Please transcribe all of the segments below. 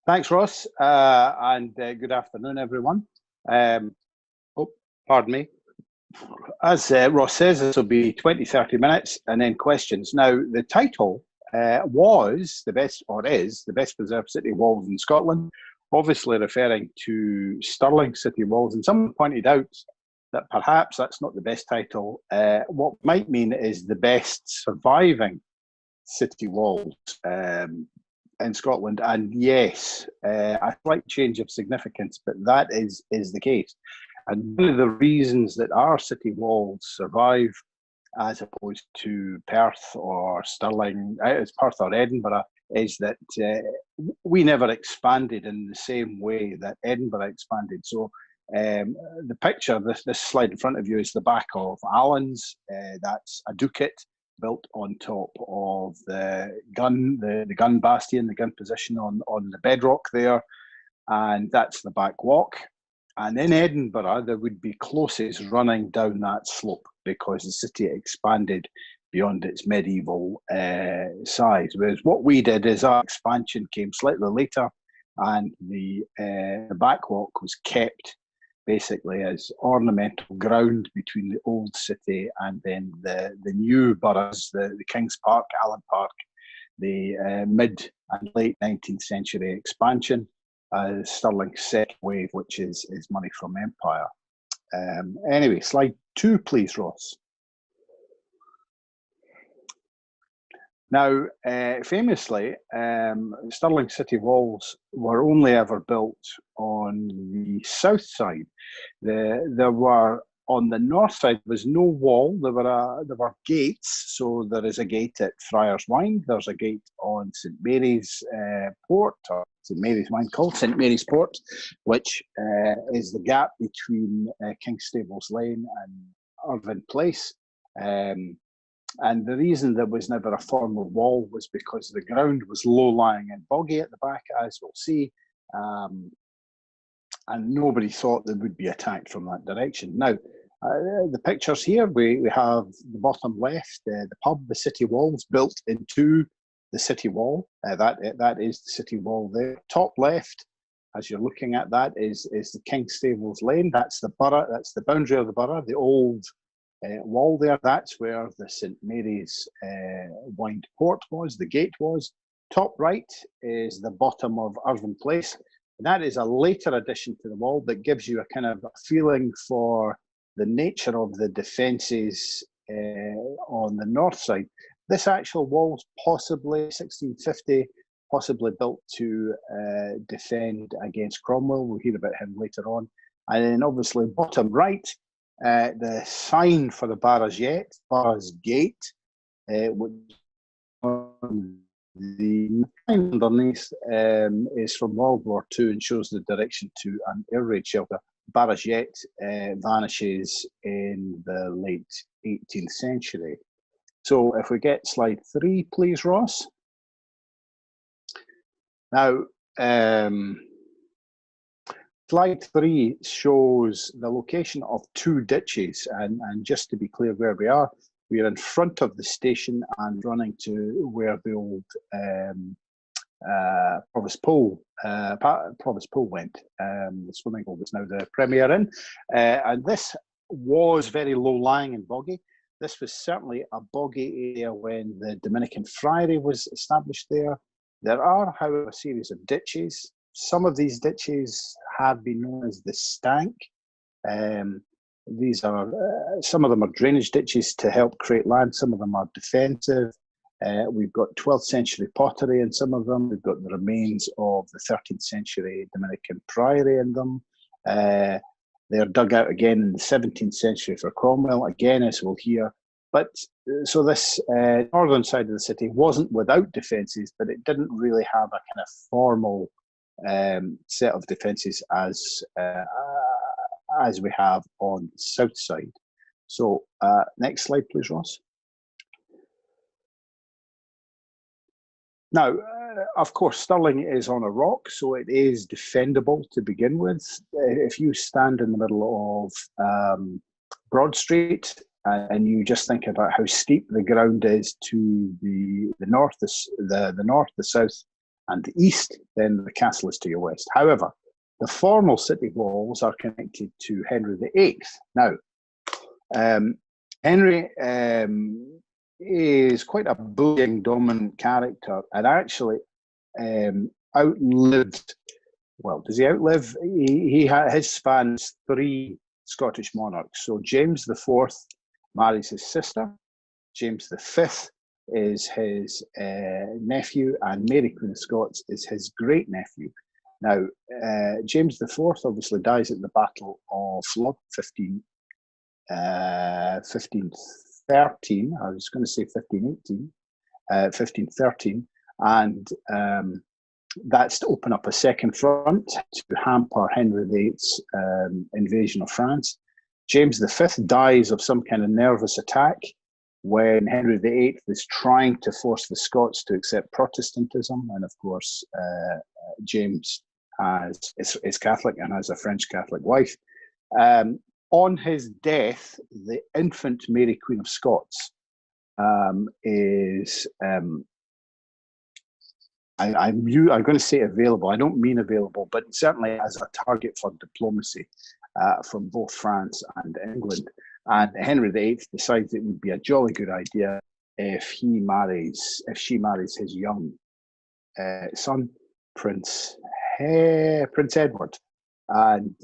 Thanks, Ross, and good afternoon, everyone. Oh, pardon me. As Ross says, this will be 20, 30 minutes and then questions. Now, the title was the best, or is, the best preserved city walls in Scotland, obviously referring to Stirling City Walls. And someone pointed out that perhaps that's not the best title. What might mean is the best surviving city walls in Scotland. And yes, a slight change of significance, but that is the case. And one of the reasons that our city walls survive as opposed to Perth or Stirling, it's Perth or Edinburgh, is that we never expanded in the same way that Edinburgh expanded. So the picture, this slide in front of you is the back of Allen's. That's a ducat built on top of the gun bastion, the gun position on the bedrock there, and that's the back walk. And in Edinburgh, there would be closes running down that slope because the city expanded beyond its medieval size. Whereas what we did is our expansion came slightly later, and the back walk was kept basically as ornamental ground between the old city and then the new boroughs, the King's Park, Allen Park, the mid and late 19th century expansion, Stirling's second wave, which is money from Empire. Anyway, slide 2, please, Ross. Now, famously, Stirling City Walls were only ever built on the south side. There were, on the north side, there was no wall. There were gates. So there is a gate at Friars Wynd. There's a gate on St Mary's Port, or St Mary's Wynd, called St Mary's Port, which is the gap between Kingstables Lane and Irvine Place. And the reason there was never a formal wall was because the ground was low-lying and boggy at the back, as we'll see, and nobody thought they would be attacked from that direction. Now, the pictures here, we have the bottom left, the pub, the City Walls, built into the city wall. That is the city wall there. Top left, as you're looking at that, is the Kingstables Lane. That's the borough, that's the boundary of the borough, the old wall there. That's where the St Mary's Wynd Port was, the gate was. Top right is the bottom of Irvine Place. And that is a later addition to the wall that gives you a kind of a feeling for the nature of the defences on the north side. This actual wall is possibly 1650, possibly built to defend against Cromwell. We'll hear about him later on. And then obviously bottom right, the sign for the Barras Gate, which the sign underneath is from World War II and shows the direction to an air raid shelter. Barras vanishes in the late 18th century. So if we get slide 3, please, Ross. Now, slide 3 shows the location of 2 ditches, and just to be clear where we are in front of the station and running to where the old Provost Pool went. The swimming hole is now the Premier Inn, and this was very low-lying and boggy. This was certainly a boggy area when the Dominican Friary was established there. There are, however, a series of ditches. Some of these ditches have been known as the Stank. These are, some of them are drainage ditches to help create land. Some of them are defensive. We've got 12th century pottery in some of them. We've got the remains of the 13th century Dominican Priory in them. They're dug out again in the 17th century for Cromwell, again, as we'll hear. But so this northern side of the city wasn't without defences, but it didn't really have a kind of formal set of defences as we have on the south side. So next slide, please, Ross. Now, of course, Stirling is on a rock, so it is defendable to begin with. If you stand in the middle of Broad Street and you just think about how steep the ground is to the north, the south, and the east, then the castle is to your west. However, the formal city walls are connected to Henry VIII. Now, Henry is quite a bullying, dominant character, and actually outlived. Well, does he outlive? His spans 3 Scottish monarchs. So James IV marries his sister. James V is his nephew, and Mary Queen of Scots is his great nephew. Now, James IV obviously dies at the Battle of Flod, 1513. I was going to say 1518, 1513, and that's to open up a second front to hamper Henry VIII's invasion of France. James V dies of some kind of nervous attack when Henry VIII is trying to force the Scots to accept Protestantism, and of course, James is Catholic and has a French Catholic wife. On his death, the infant Mary Queen of Scots is I'm going to say available. I don't mean available, but certainly as a target for diplomacy from both France and England. And Henry VIII decides it would be a jolly good idea if she marries his young son, Prince Edward. And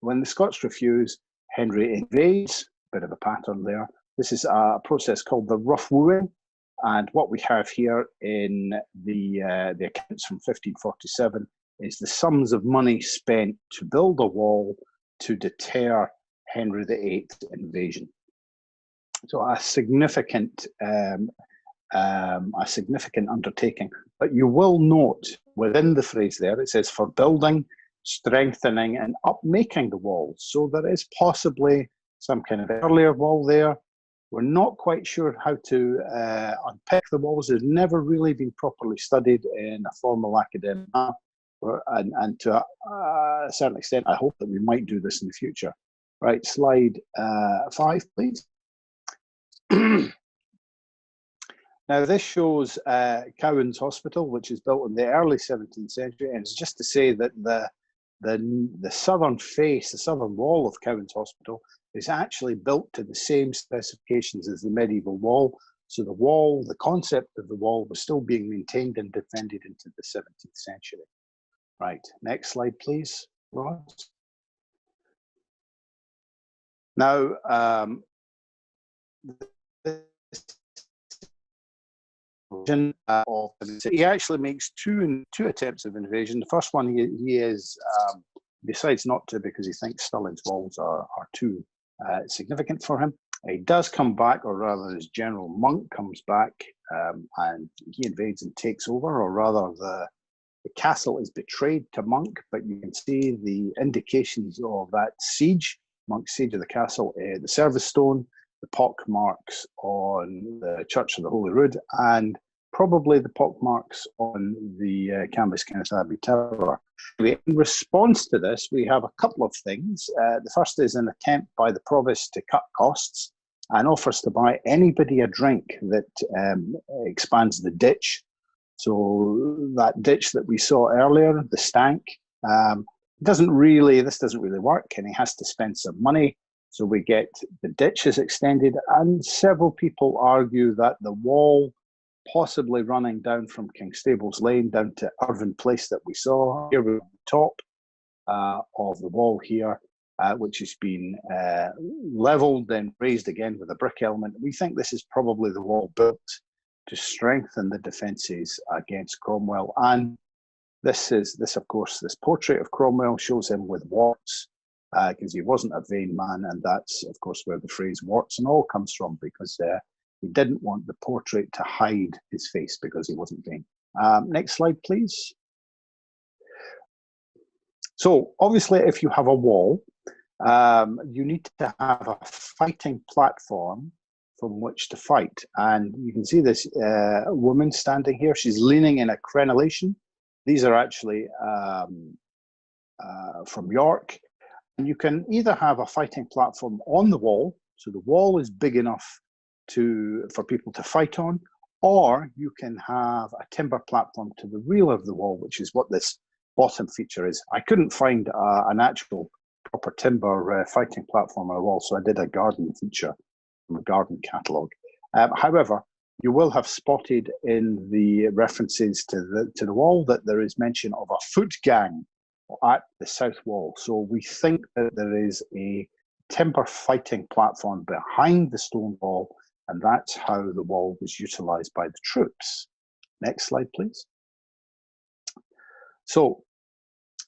when the Scots refuse, Henry invades. Bit of a pattern there. This is a process called the rough wooing. And what we have here in the accounts from 1547 is the sums of money spent to build a wall to deter Henry VIII's invasion. So a significant undertaking. But you will note within the phrase there, it says for building, strengthening, and upmaking the walls. So there is possibly some kind of earlier wall there. We're not quite sure how to unpick the walls. They've never really been properly studied in a formal academic map. And to a certain extent, I hope that we might do this in the future. Right, slide 5, please. Now, this shows Cowan's Hospital, which is built in the early 17th century. And it's just to say that the southern face, the southern wall of Cowan's Hospital is actually built to the same specifications as the medieval wall. So the wall, the concept of the wall was still being maintained and defended into the 17th century. Right, next slide, please, Ross. Now, he actually makes two attempts of invasion. The first one, he decides not to because he thinks Stirling's walls are too significant for him. He does come back, or rather his general Monk comes back, and he invades and takes over, or rather the castle is betrayed to Monk, but you can see the indications of that siege, Monk's siege of the castle, the service stone, the pock marks on the Church of the Holy Rood, and probably the pock marks on the Cambus Abbey Tower. In response to this, we have a couple of things. The first is an attempt by the provost to cut costs and offers to buy anybody a drink that expands the ditch. So that ditch that we saw earlier, the stank, this doesn't really work, and he has to spend some money. So we get the ditch is extended, and several people argue that the wall possibly running down from King Stables Lane down to Irvine Place that we saw. Here we're on the top of the wall here, which has been levelled and raised again with a brick element. We think this is probably the wall built to strengthen the defences against Cromwell. And this of course, this portrait of Cromwell shows him with warts, because he wasn't a vain man, and that's, of course, where the phrase warts and all comes from, because he didn't want the portrait to hide his face because he wasn't vain. Next slide, please. So, obviously, if you have a wall, you need to have a fighting platform from which to fight. And you can see this woman standing here. She's leaning in a crenellation. These are actually from York. And you can either have a fighting platform on the wall, so the wall is big enough for people to fight on, or you can have a timber platform to the rear of the wall, which is what this bottom feature is. I couldn't find an actual proper timber fighting platform on a wall, so I did a garden feature from a garden catalogue. However, you will have spotted in the references to the wall that there is mention of a foot gang at the south wall. So we think that there is a timber fighting platform behind the stone wall, and that's how the wall was utilised by the troops. Next slide, please. So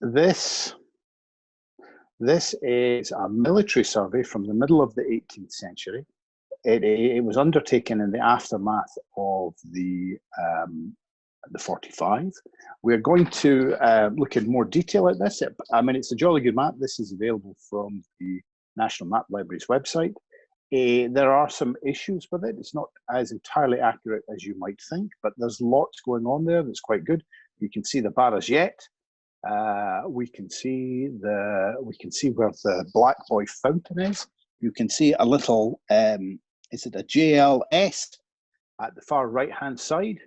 this is a military survey from the middle of the 18th century. It was undertaken in the aftermath of the 45. We're going to look in more detail at this. I mean, it's a jolly good map. This is available from the National Map Library's website. There are some issues with it. It's not as entirely accurate as you might think, but there's lots going on there that's quite good. You can see the Barras Yet. We can see where the Black Boy Fountain is. You can see a little is it a JLS at the far right hand side.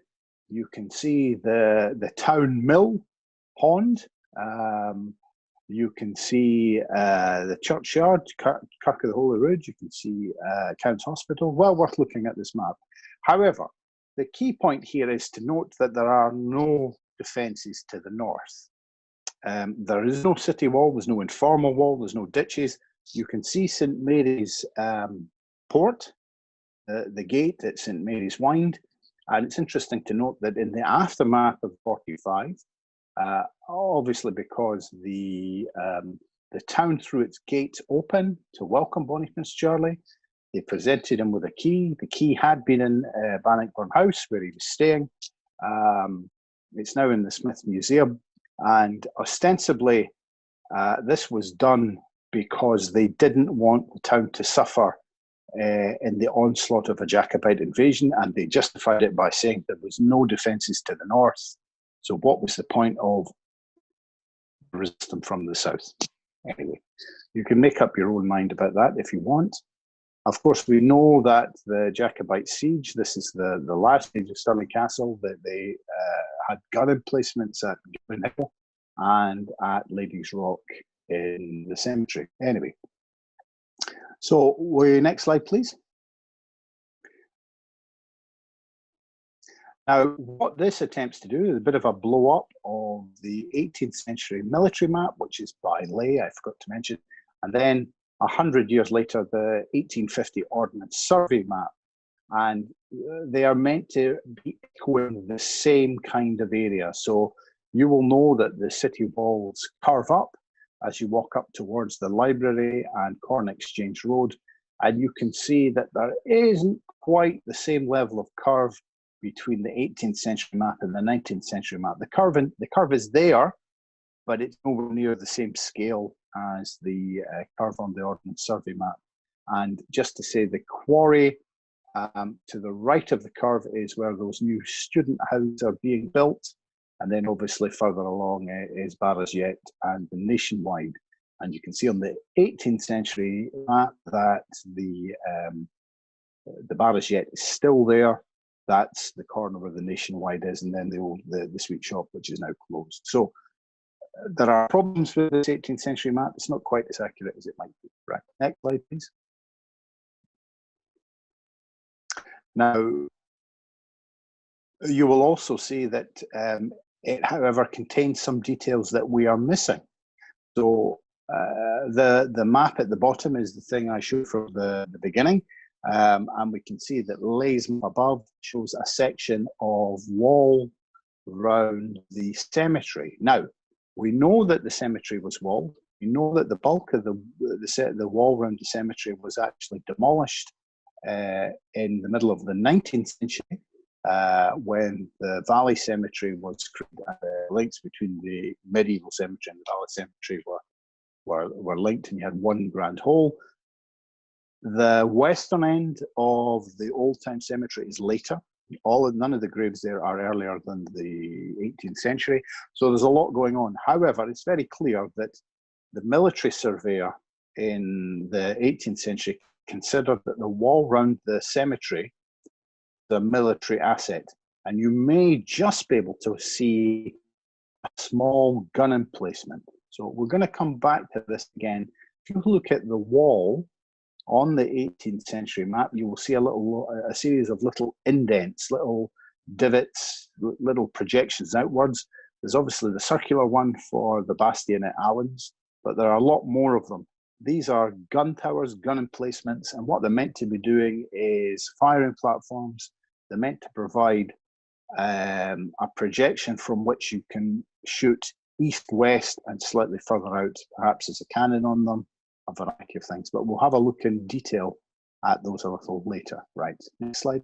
You can see the town mill pond. You can see the churchyard, Kirk of the Holy Rood. You can see Counts Hospital. Well worth looking at this map. However, the key point here is to note that there are no defences to the north. There is no city wall, there's no informal wall, there's no ditches. You can see St Mary's Port, the gate at St Mary's Wynd. And it's interesting to note that in the aftermath of 45, obviously because the town threw its gates open to welcome Bonnie Prince Charlie, they presented him with a key. The key had been in Bannockburnhouse where he was staying. It's now in the Smith Museum, and ostensibly this was done because they didn't want the town to suffer in the onslaught of a Jacobite invasion, and they justified it by saying there was no defences to the north. So what was the point of resisting from the south? Anyway, you can make up your own mind about that if you want. Of course, we know that the Jacobite siege, this is the last siege of Stirling Castle, that they had gun emplacements at Gibbon Hill and at Ladies Rock in the cemetery. Anyway, so next slide, please. Now, what this attempts to do is a bit of a blow up of the 18th century military map, which is by Lay, I forgot to mention, and then 100 years later, the 1850 Ordnance Survey map. And they are meant to be echoing the same kind of area. So you will know that the city walls curve up as you walk up towards the library and Corn Exchange Road. And you can see that there isn't quite the same level of curve between the 18th century map and the 19th century map. The curve is there, but it's nowhere near the same scale as the curve on the Ordnance Survey map. And just to say, the quarry to the right of the curve is where those new student houses are being built. And then obviously further along is Barras Yet and the Nationwide. And you can see on the 18th century map that the Barras Yet is still there. That's the corner where the Nationwide is, and then the sweet shop, which is now closed. So there are problems with this 18th century map. It's not quite as accurate as it might be. Right, next slide, please. Now, you will also see that it, however, contains some details that we are missing. So the map at the bottom is the thing I showed from the beginning. And we can see that Lay's map above shows a section of wall around the cemetery. Now, we know that the cemetery was walled. We know that the bulk of the wall around the cemetery was actually demolished in the middle of the 19th century when the Valley Cemetery was created. Links between the medieval cemetery and the Valley Cemetery were linked, and you had one grand hole. The western end of the Old Town Cemetery is later. None of the graves there are earlier than the 18th century. So there's a lot going on. However, it's very clear that the military surveyor in the 18th century considered that the wall around the cemetery a military asset. And you may just be able to see a small gun emplacement. So we're going to come back to this again. If you look at the wall on the 18th century map, you will see a series of little indents, little divots, little projections outwards. There's obviously the circular one for the bastion at Allens, but there are a lot more of them. These are gun towers, gun emplacements, and what they're meant to be doing is firing platforms. They're meant to provide a projection from which you can shoot east, west, and slightly further out, perhaps as a cannon on them, a variety of things. But we'll have a look in detail at those a little later. Right, next slide.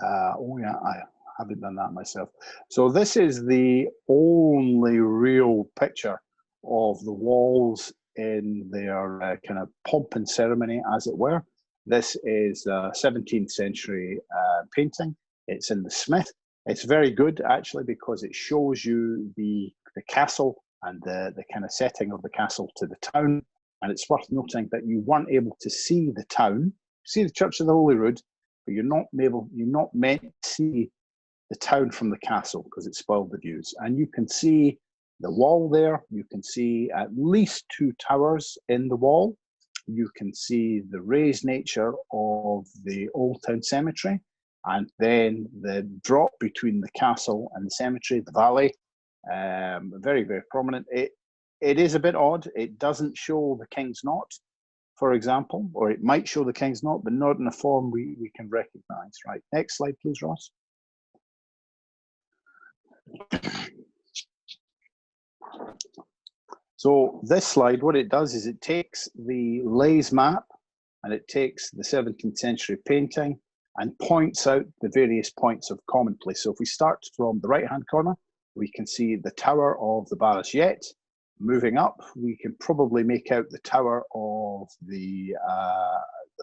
Oh yeah, I haven't done that myself. So this is the only real picture of the walls in their kind of pomp and ceremony, as it were. This is a 17th century painting. It's in the Smith. It's very good, actually, because it shows you the castle and the kind of setting of the castle to the town. And it's worth noting that you weren't able to see the town, see the Church of the Holy Rood, but you're not meant to see the town from the castle because it spoiled the views. And you can see the wall there. You can see at least 2 towers in the wall. You can see the raised nature of the Old Town Cemetery, and then the drop between the castle and the cemetery, the valley, very, very prominent. It is a bit odd. It doesn't show the King's Knot, for example, or it might show the King's Knot, but not in a form we can recognize. Right, next slide, please, Ross. So this slide, what it does is it takes the Leys map and it takes the 17th century painting and points out the various points of commonplace. So if we start from the right-hand corner, we can see the tower of the Barras-Yett. Moving up, we can probably make out the tower of the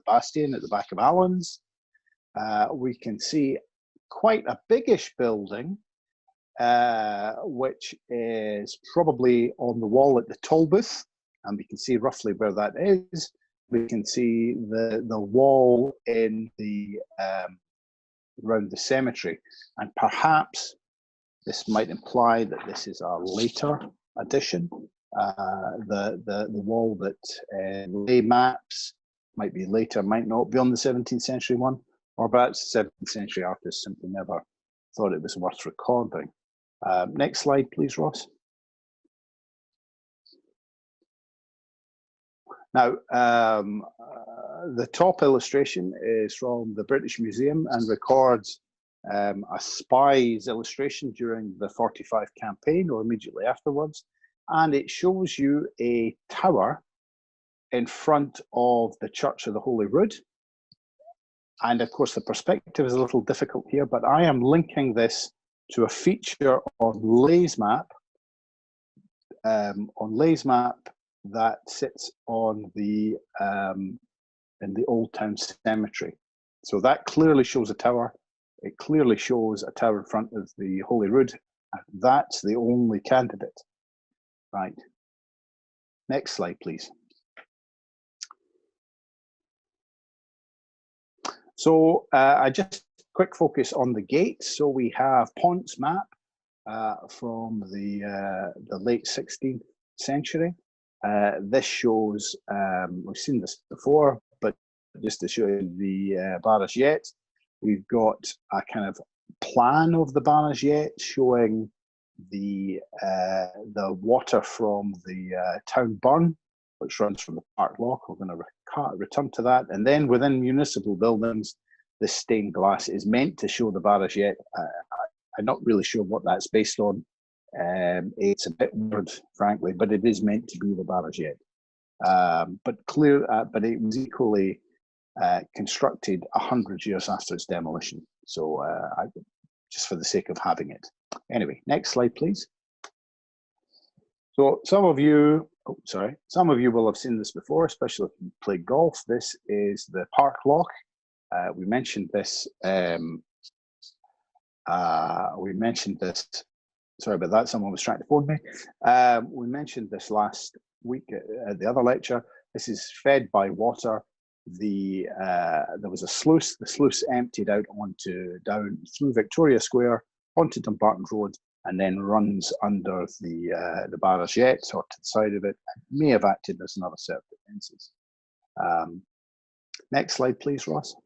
bastion at the back of Allens. We can see quite a biggish building, which is probably on the wall at the Tolbooth, and we can see roughly where that is. We can see the wall in the around the cemetery, and perhaps this might imply that this is a later addition. The wall that Ley maps might be later, might not be on the 17th century one, or perhaps the 17th century artists simply never thought it was worth recording. Next slide, please, Ross. Now, the top illustration is from the British Museum and records a spy's illustration during the 45 campaign or immediately afterwards. And it shows you a tower in front of the Church of the Holy Rood. And of course, the perspective is a little difficult here, but I am linking this to a feature on Ley's map, that sits on the in the Old Town Cemetery. So that clearly shows a tower. It clearly shows a tower in front of the Holy Rood. That's the only candidate. Right. Next slide, please. So I just quick focus on the gates. So we have Pont's map from the late 16th century. This shows, we've seen this before, but just to show you the Barras-Yett, we've got a kind of plan of the Barras-Yett showing the water from the town burn, which runs from the Park Loch. We're going to return to that. And then within municipal buildings, this stained glass is meant to show the Barras-Yett. I'm not really sure what that's based on. It's a bit weird, frankly, but it is meant to be the Barras-Yett. But it was equally constructed 100 years after its demolition. So just for the sake of having it. Anyway, next slide, please. So some of you will have seen this before, especially if you play golf. This is the Park Loch. We mentioned this. Sorry about that. Someone was trying to phone me. We mentioned this last week at the other lecture. This is fed by water. There was a sluice. The sluice emptied out down through Victoria Square onto Dumbarton Road, and then runs under the barragette or to the side of it. It may have acted as another set of defences. Next slide, please, Ross.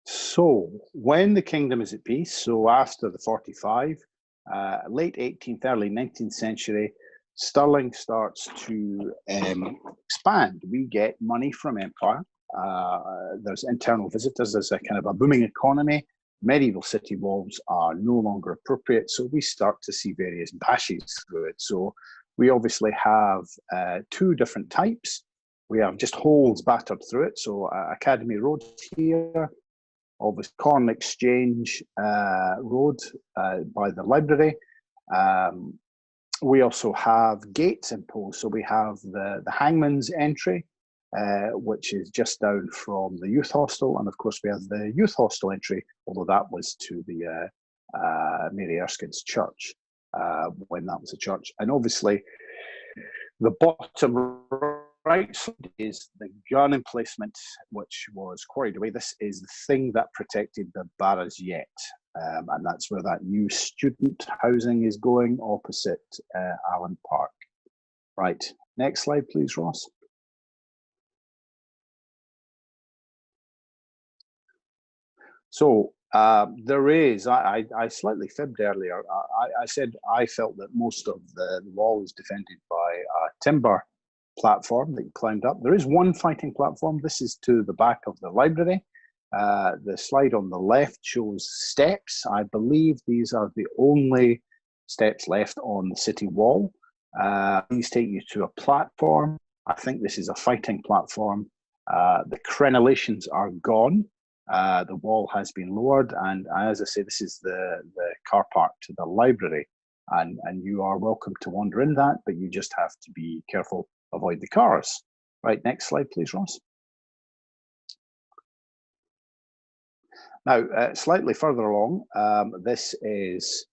So when the kingdom is at peace, so after the 45, late 18th, early 19th century, Stirling starts to expand. We get money from empire. There's internal visitors. There's a kind of a booming economy. Medieval city walls are no longer appropriate, so we start to see various bashes through it. So we obviously have two different types. We have just holes battered through it. So Academy Road here, obviously Corn Exchange Road by the library. We also have gates imposed. So we have the hangman's entry, which is just down from the youth hostel. And of course, we have the youth hostel entry, although that was to the Mary Erskine's church when that was a church. And obviously, the bottom right side is the gun emplacement, which was quarried away. This is the thing that protected the barragette. And that's where that new student housing is going opposite Allen Park. Right, next slide, please, Ross. So there is, I slightly fibbed earlier. I said I felt that most of the wall is defended by a timber platform that you climbed up. There is one fighting platform. This is to the back of the library. The slide on the left shows steps. I believe these are the only steps left on the city wall. These take you to a platform. I think this is a fighting platform. The crenellations are gone. The wall has been lowered, and as I say, this is the car park to the library, and you are welcome to wander in that, but you just have to be careful, avoid the cars. Right, next slide, please, Ross. Now, slightly further along, this is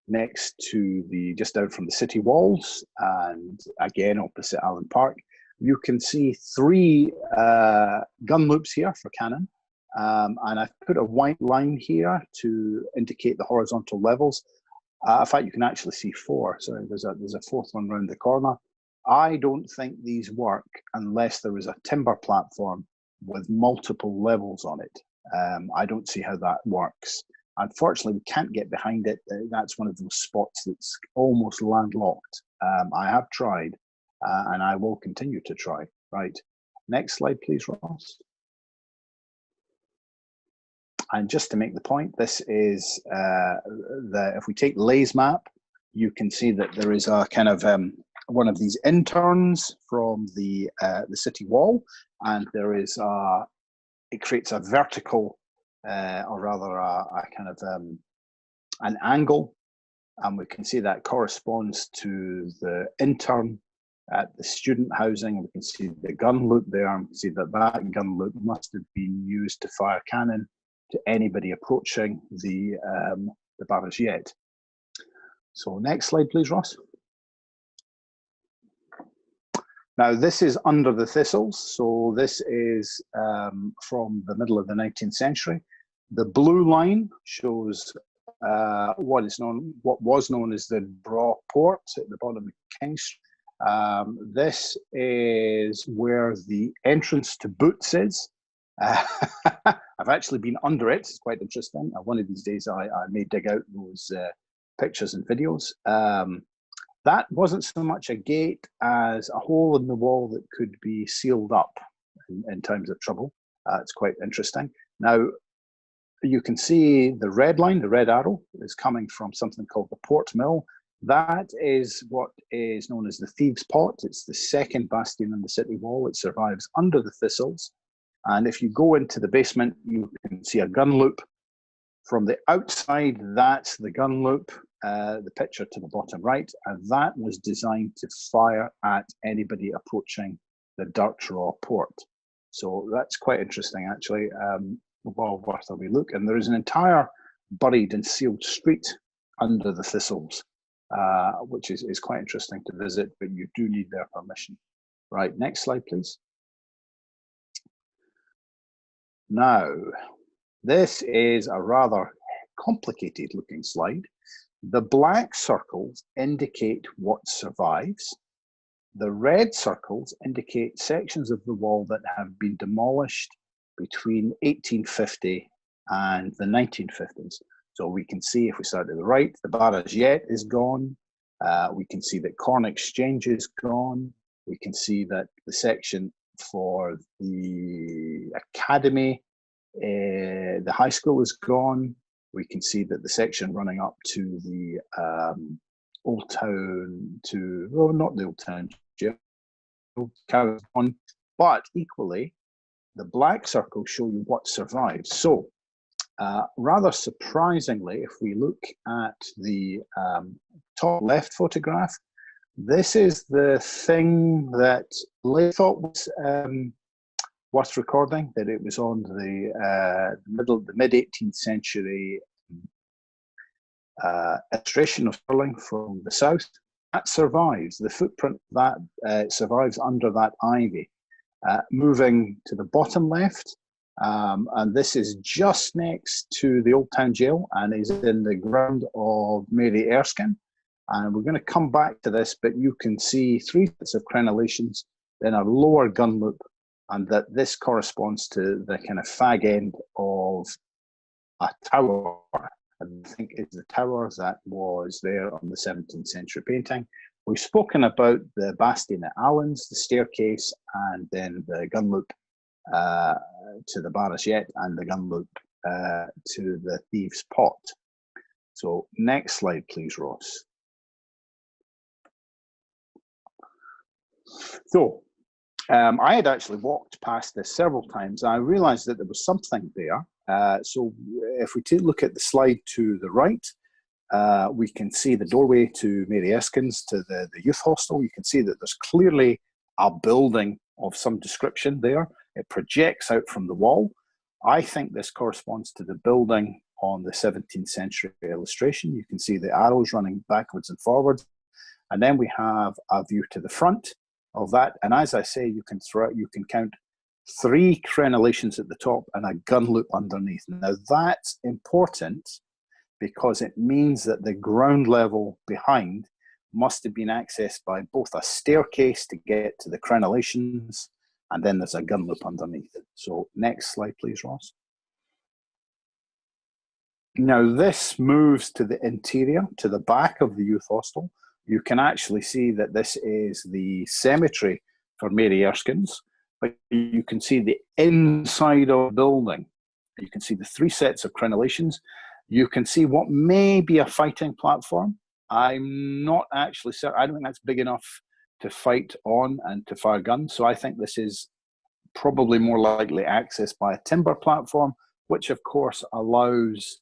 next to just down from the city walls, and again opposite Allen Park. You can see three gun loops here for cannon. And I've put a white line here to indicate the horizontal levels. In fact, you can actually see four. So there's a fourth one around the corner. I don't think these work unless there is a timber platform with multiple levels on it. I don't see how that works. Unfortunately, we can't get behind it. That's one of those spots that's almost landlocked. I have tried, and I will continue to try. Right. Next slide, please, Ross. And just to make the point, this is if we take Lay's map, you can see that there is a kind of one of these interns from the city wall, and there is it creates a vertical, or rather a kind of an angle, and we can see that corresponds to the intern at the student housing. We can see the gun loop there, and we can see that that gun loop must have been used to fire cannon to anybody approaching the barragette. So next slide, please, Ross. Now, this is under the thistles. So this is from the middle of the 19th century. The blue line shows what was known as the Braw Port at the bottom of King Street. This is where the entrance to Boots is. I've actually been under it. It's quite interesting. One of these days I may dig out those pictures and videos. That wasn't so much a gate as a hole in the wall that could be sealed up in times of trouble. It's quite interesting. Now, you can see the red line, the red arrow, is coming from something called the Port Mill. That is what is known as the Thieves' Pot. It's the second bastion in the city wall. It survives under the thistles. And if you go into the basement, you can see a gun loop. From the outside, that's the gun loop, the picture to the bottom right, and that was designed to fire at anybody approaching the Dirtraw port. So that's quite interesting, actually. Well worth a wee look. And there is an entire buried and sealed street under the thistles. which is quite interesting to visit, but you do need their permission. Right, next slide, please. Now, this is a rather complicated looking slide. The black circles indicate what survives. The red circles indicate sections of the wall that have been demolished between 1850 and the 1950s. So we can see, if we start to the right, the barrage yet is gone. We can see that Corn Exchange is gone. We can see that the section for the academy, the high school is gone. We can see that the section running up to the Old Town, well, not the Old Town jail, on, but equally, the black circles show you what survives. So, rather surprisingly, if we look at the top left photograph, this is the thing that Leigh thought was worth recording, that it was on the mid 18th century illustration of Stirling from the south. That survives. The footprint that survives under that ivy. Moving to the bottom left, and this is just next to the Old Town Jail and is in the ground of Mary Erskine. And we're going to come back to this, but you can see three sets of crenellations, then a lower gun loop, and that this corresponds to the kind of fag end of a tower. I think it's the tower that was there on the 17th century painting. We've spoken about the bastion at Allen's, the staircase, and then the gun loop to the barrage yet, and the gun loop to the Thieves' Pot. So next slide, please, Ross. So I had actually walked past this several times. I realized that there was something there. So if we take a look at the slide to the right, we can see the doorway to Mary Erskine's, to the youth hostel. You can see that there's clearly a building of some description there. It projects out from the wall. I think this corresponds to the building on the 17th century illustration. You can see the arrows running backwards and forwards. And then we have a view to the front of that. And as I say, you can count 3 crenellations at the top and a gun loop underneath. Now that's important because it means that the ground level behind must have been accessed by both a staircase to get to the crenellations, and then there's a gun loop underneath. So next slide, please, Ross. Now this moves to the interior, to the back of the youth hostel. You can actually see that this is the cemetery for Mary Erskine's, but you can see the inside of the building. You can see the 3 sets of crenellations. You can see what may be a fighting platform. I'm not actually certain. I don't think that's big enough to fight on and to fire guns. So I think this is probably more likely accessed by a timber platform, which of course allows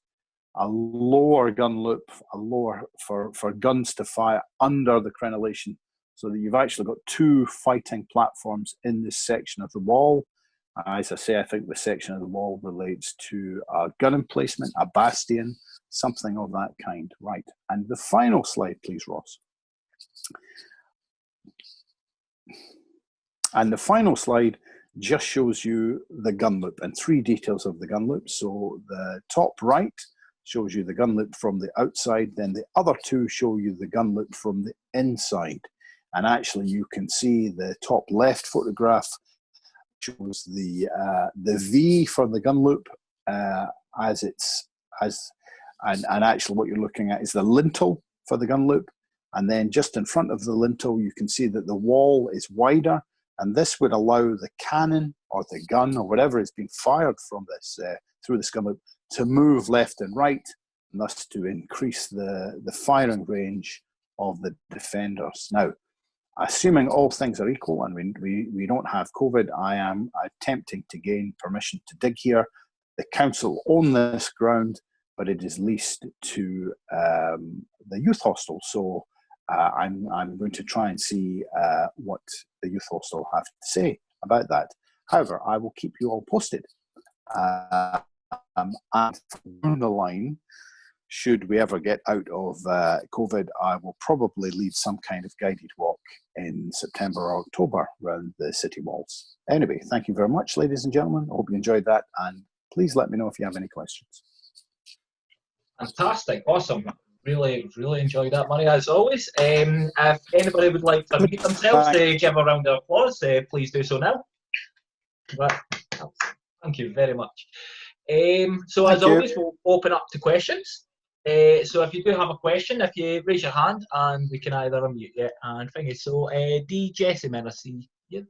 a lower gun loop, for guns to fire under the crenellation, so that you've actually got 2 fighting platforms in this section of the wall. As I say, I think the section of the wall relates to a gun emplacement, a bastion, something of that kind. Right, and the final slide, please, Ross. And the final slide just shows you the gun loop and 3 details of the gun loop. So the top right shows you the gun loop from the outside, then the other 2 show you the gun loop from the inside. And actually you can see the top left photograph shows the V for the gun loop and actually what you're looking at is the lintel for the gun loop. And then just in front of the lintel, you can see that the wall is wider, and this would allow the cannon or the gun or whatever is being fired from this through this gun loop to move left and right, and thus to increase the firing range of the defenders. Now, assuming all things are equal and we don't have COVID, I am attempting to gain permission to dig here. The council own this ground, but it is leased to the youth hostel. So I'm going to try and see what the youth hostel have to say about that. However, I will keep you all posted. And down the line, should we ever get out of COVID, I will probably lead some kind of guided walk in September or October around the city walls. Anyway, thank you very much, ladies and gentlemen. I hope you enjoyed that, and please let me know if you have any questions. Fantastic, awesome. Really enjoyed that, Murray, as always. If anybody would like to unmute themselves to give a round of applause, please do so now. Right. Thank you very much. So as always, we'll open up to questions. So if you do have a question, if you raise your hand, and we can either unmute you and thingy. So D. Jessamine, I see you.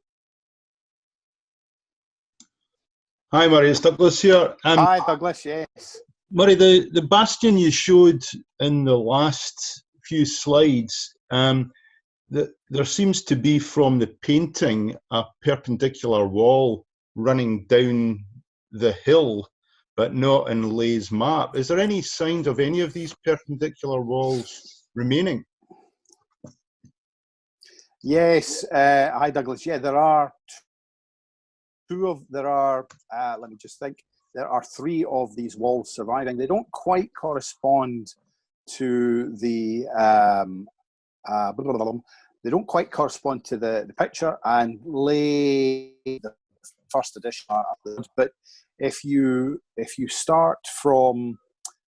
Hi, Murray, it's Douglas here. Hi, Douglas, yes. Murray, the bastion you showed in the last few slides, there seems to be, from the painting, a perpendicular wall running down the hill, but not in Lay's map. Is there any signs of any of these perpendicular walls remaining? Yes, hi Douglas. Yeah, there are let me just think. There are 3 of these walls surviving. They don't quite correspond to the they don't quite correspond to the picture, and Lay, the first edition, but if you start from,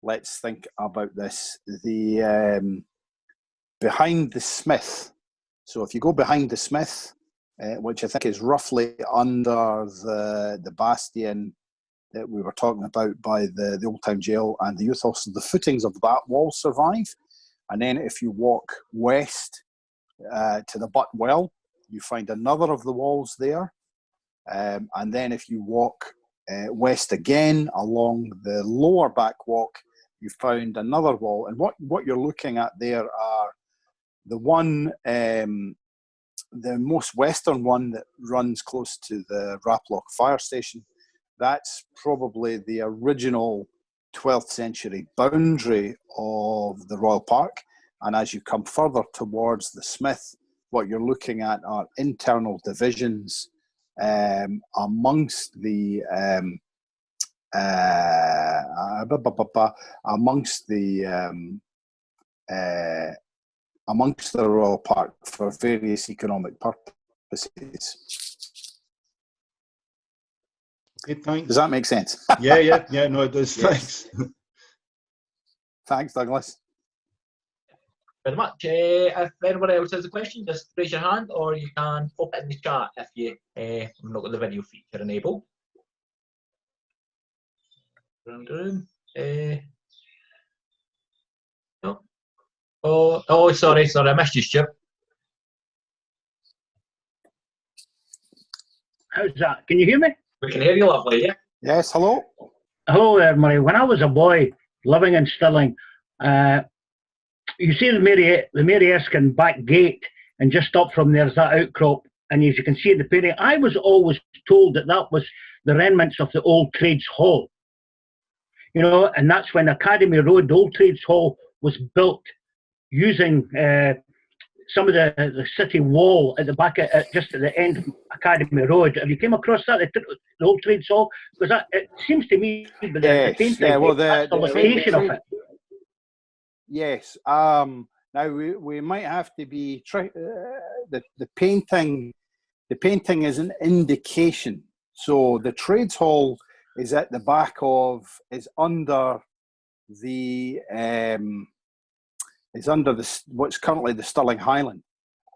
let's think about this, the behind the Smith. So if you go behind the Smith, which I think is roughly under the bastion that we were talking about by the Old Town Jail and the youth hostel, the footings of that wall survive. And then if you walk west to the Butt Well, you find another of the walls there. And then if you walk west again along the lower back walk, you found another wall. And what you're looking at there are the one, the most western one that runs close to the Raploch fire station. That's probably the original 12th century boundary of the Royal Park. And as you come further towards the Smith, what you're looking at are internal divisions amongst the Royal Park for various economic purposes. Okay, thanks. Does that make sense? Yeah, no, it does. Yes. Thanks. Thanks, Douglas. Very much. If anyone else has a question, just raise your hand, or you can pop it in the chat if you have not got the video feature enabled. No. Oh, sorry, I missed you, Stuart. How's that? Can you hear me? We can hear you lovely, yeah? Yes, hello. Hello there, Murray. When I was a boy living in Stirling, you see the Mary Erskine back gate, and just up from there's that outcrop, and as you can see in the painting, I was always told that was the remnants of the old Trades Hall. You know, and that's when Academy Road, the old Trades Hall, was built using some of the city wall at the back, just at the end of Academy Road. Have you came across that, the old Trades Hall? Because it seems to me that the painting, that's the location of it. Yes. Now we might have to be the painting. The painting is an indication. So the Trades Hall is at the back of, is under the what's currently the Stirling Highland.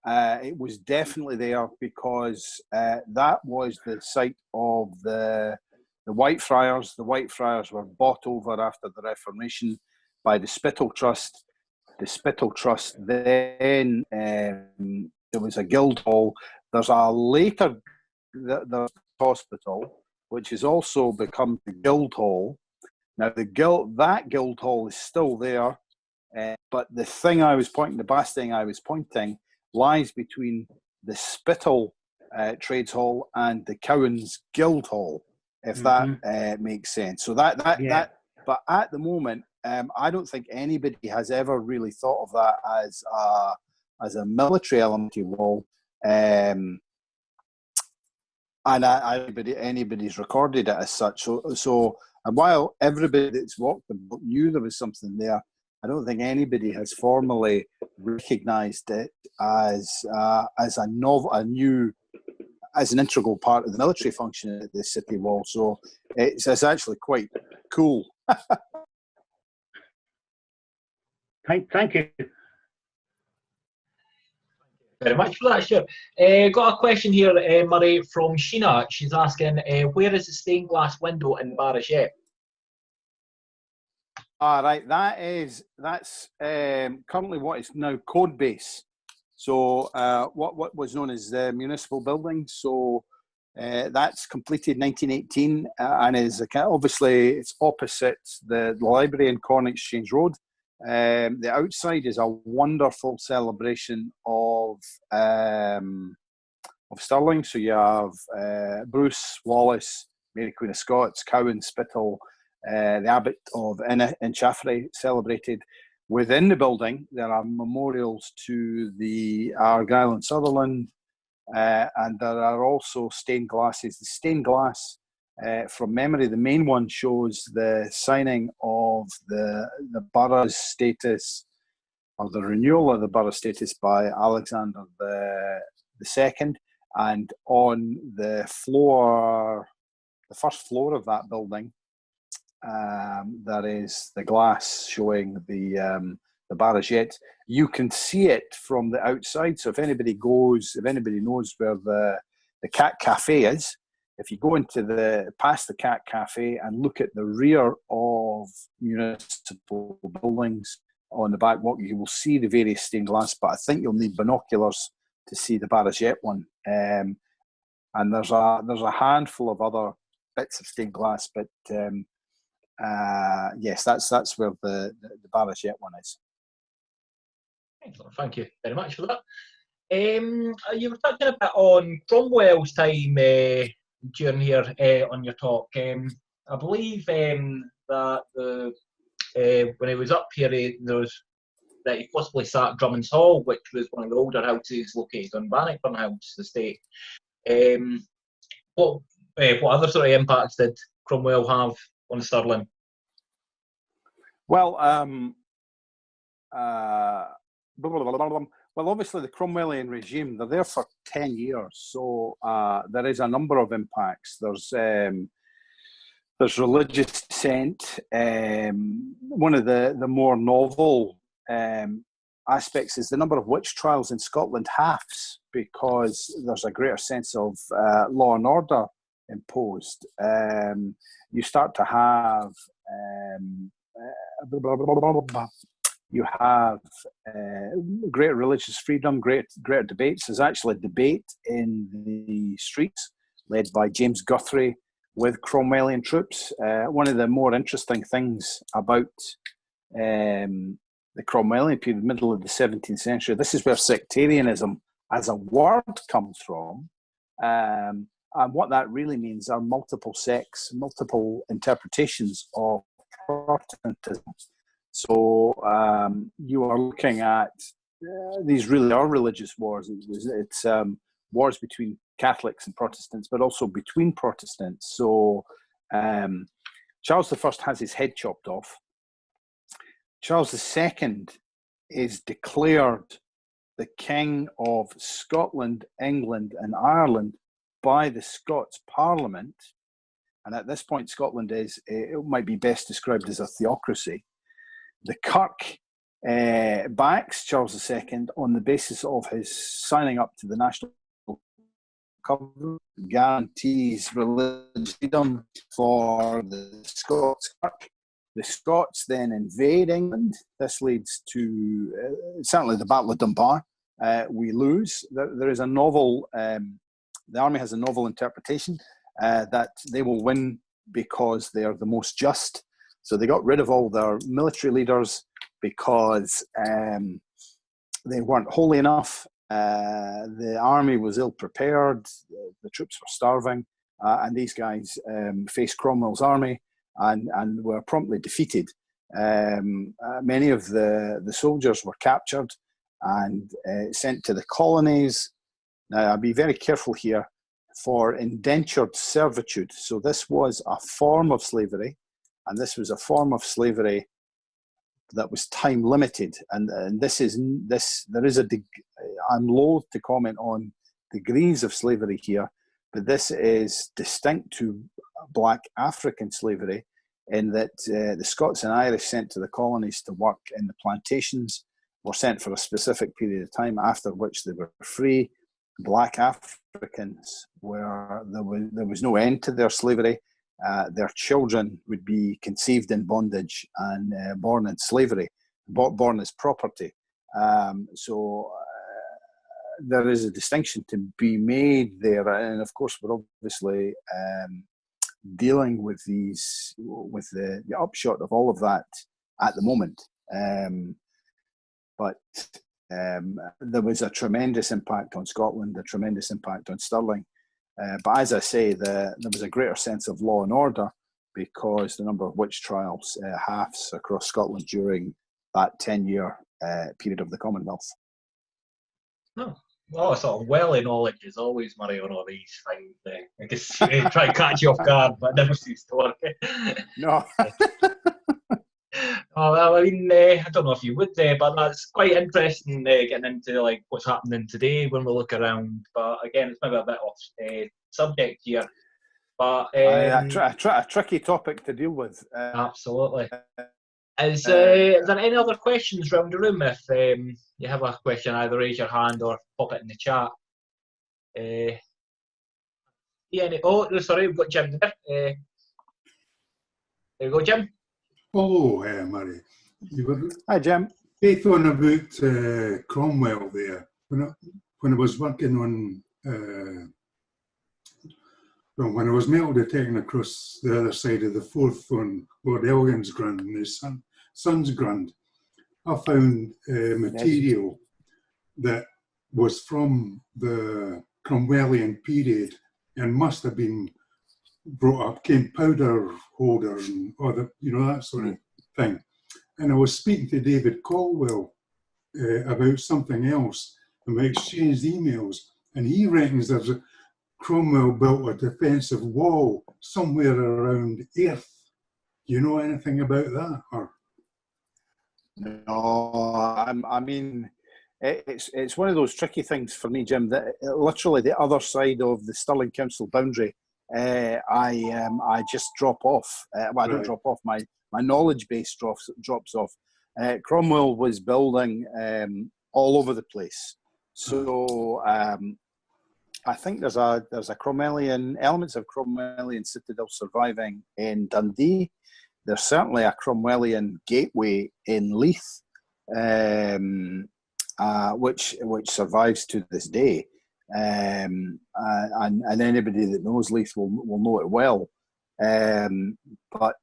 It was definitely there because that was the site of the Whitefriars. The Whitefriars were bought over after the Reformation by the Spittal Trust. The Spittal Trust, then there was a guild hall. There's a later the hospital, which has also become the guild hall. Now that guild hall is still there, but the thing I was pointing, the basting I was pointing, lies between the Spittal Trades Hall and the Cowans Guild Hall, if that makes sense. So that but at the moment, I don't think anybody has ever really thought of that as a military elementary wall, and anybody's recorded it as such. So And while everybody that's walked the book knew there was something there, I don't think anybody has formally recognised it as a novel, as an integral part of the military function at the city wall. So it's actually quite cool. Thank you. Very much for that, sure. Got a question here, Murray, from Sheena. She's asking, where is the stained glass window in Barragette? Right, that's currently what is now code base. So what was known as the municipal building. So that's completed 1918 and is obviously it's opposite the library in Corn Exchange Road. The outside is a wonderful celebration of Stirling. So you have Bruce, Wallace, Mary Queen of Scots, Cowan, Spittal, the Abbot of Inchaffrey celebrated. Within the building, there are memorials to the Argyll and Sutherland, and there are also stained glasses. The stained glass, from memory, the main one shows the signing of the borough's status, or the renewal of the borough status by Alexander the Second. And on the floor, the first floor of that building, there is the glass showing the Barragette. You can see it from the outside. So if anybody knows where the Cat Cafe is, if you go past the Cat Cafe and look at the rear of municipal buildings on the back walk, you will see the various stained glass, but I think you'll need binoculars to see the Barragette one. And there's a handful of other bits of stained glass, but yes, that's where the Barragette one is. Excellent. Thank you very much for that. You were talking a bit on Cromwell's time during here on your talk. I believe that when he was up here, that he possibly sat at Drummond's Hall, which was one of the older houses located on Bannockburnhouse estate. What other sort of impacts did Cromwell have on Stirling? Well, obviously the Cromwellian regime, they're there for 10 years, so there is a number of impacts. There's religious dissent. One of the more novel aspects is the number of witch trials in Scotland halves, because there's a greater sense of law and order imposed. You start to have great religious freedom, greater debates. There's actually a debate in the streets led by James Guthrie with Cromwellian troops. One of the more interesting things about the Cromwellian period, middle of the 17th century, this is where sectarianism as a word comes from. And what that really means are multiple sects, multiple interpretations of Protestantism. So you are looking at, these really are religious wars. It's wars between Catholics and Protestants, but also between Protestants. So Charles I has his head chopped off. Charles II is declared the King of Scotland, England, and Ireland by the Scots Parliament. And at this point, Scotland it might be best described as a theocracy. The Kirk backs Charles II on the basis of his signing up to the National Covenant, guarantees religious freedom for the Scots Kirk. The Scots then invade England. This leads to certainly the Battle of Dunbar. We lose. There is a novel, the army has a novel interpretation that they will win because they are the most just. So they got rid of all their military leaders because they weren't holy enough. The army was ill prepared. The troops were starving. And these guys faced Cromwell's army and were promptly defeated. Many of the soldiers were captured and sent to the colonies. Now, I'll be very careful here, for indentured servitude. So this was a form of slavery. and this was a form of slavery that was time limited. And I'm loath to comment on degrees of slavery here, but this is distinct to Black African slavery in that the Scots and Irish sent to the colonies to work in the plantations were sent for a specific period of time, after which they were free. Black Africans there was no end to their slavery. Their children would be conceived in bondage and born in slavery, born as property. So there is a distinction to be made there, and of course we're obviously dealing with the upshot of all of that at the moment. But there was a tremendous impact on Scotland, a tremendous impact on Stirling. But as I say, there was a greater sense of law and order because the number of witch trials halves across Scotland during that 10-year period of the Commonwealth. Oh, well, sort of well in knowledge as always, Murray, on all these things. I guess try to catch you off guard, but it never seems to work. No. Oh, well, I mean, I don't know if you would, but that's quite interesting getting into like what's happening today when we look around. But again, it's maybe a bit off subject here. But a tricky topic to deal with. Absolutely. Is there any other questions around the room? If you have a question, either raise your hand or pop it in the chat. Oh, sorry, we've got Jim there. There you go, Jim. Oh, Murray. You were Hi, Jim. both on about Cromwell there. When I was working on, when I was metal detecting across the other side of the Forth on Lord Elgin's Grand and his son's Grand, I found material that was from the Cromwellian period and must have been brought up, came powder holder and other, that sort of thing. And I was speaking to David Caldwell about something else, and we exchanged emails, and he reckons there's Cromwell built a defensive wall somewhere around Airth. Do you know anything about that? Or? No, I mean, it's one of those tricky things for me, Jim, that literally the other side of the Stirling Council boundary, I just drop off. I don't drop off. My knowledge base drops off. Cromwell was building all over the place, so I think there's a Cromwellian elements of Cromwellian citadel surviving in Dundee. There's certainly a Cromwellian gateway in Leith, which survives to this day. And anybody that knows Leith will know it well. But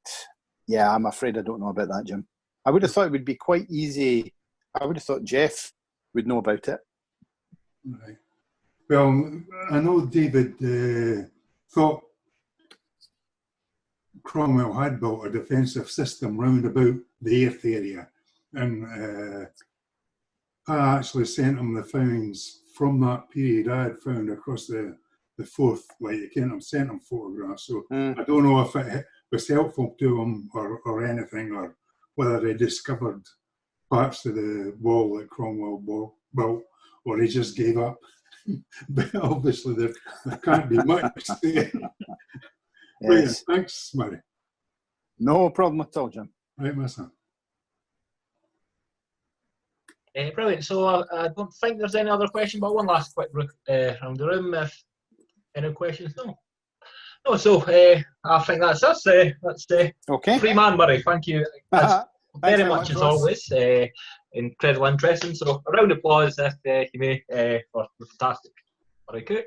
yeah, I'm afraid I don't know about that, Jim. I would have thought it would be quite easy. I would have thought Jeff would know about it. Right. Well, I know David thought Cromwell had built a defensive system round about the Airth area, and I actually sent him the finds from that period I had found across the Forth. Like, you can't, sent him photographs, so I don't know if it was helpful to him or anything, or whether he discovered parts of the wall that Cromwell built, or he just gave up. But obviously there can't be much there. Yes. Brilliant. Thanks, Murray. No problem at all, Jim. Right, my son. Brilliant. So I don't think there's any other question, but one last quick look around the room. If any questions? No. So I think that's us. That's okay. Free man, Murray. Thank you very much as Ross. always. Incredibly interesting. So a round of applause, if you may, for the fantastic Murray Cook.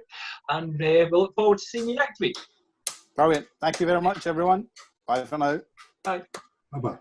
And we look forward to seeing you next week. Brilliant. Thank you very much, everyone. Bye for now. Bye. Bye-bye.